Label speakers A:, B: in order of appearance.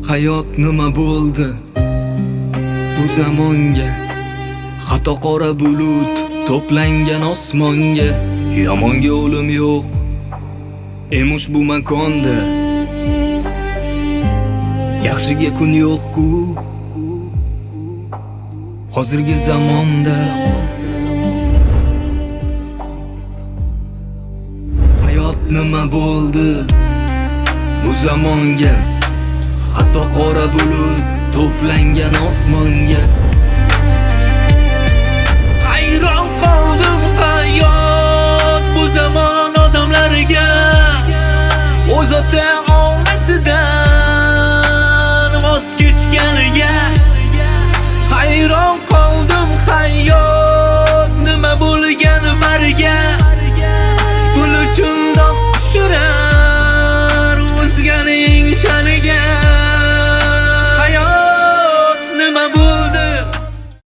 A: Hayot nima bo'ldi bu zamonga? Xato qora bulut to'plangan osmonga. Yomonga o'lim yo'q emish bu makonda. Yaxshiga kun yo'q-ku hozirgi zamonda. Hayot nima bo'ldi bu zamonga? Hatto qora bulut to'plangan osmonga.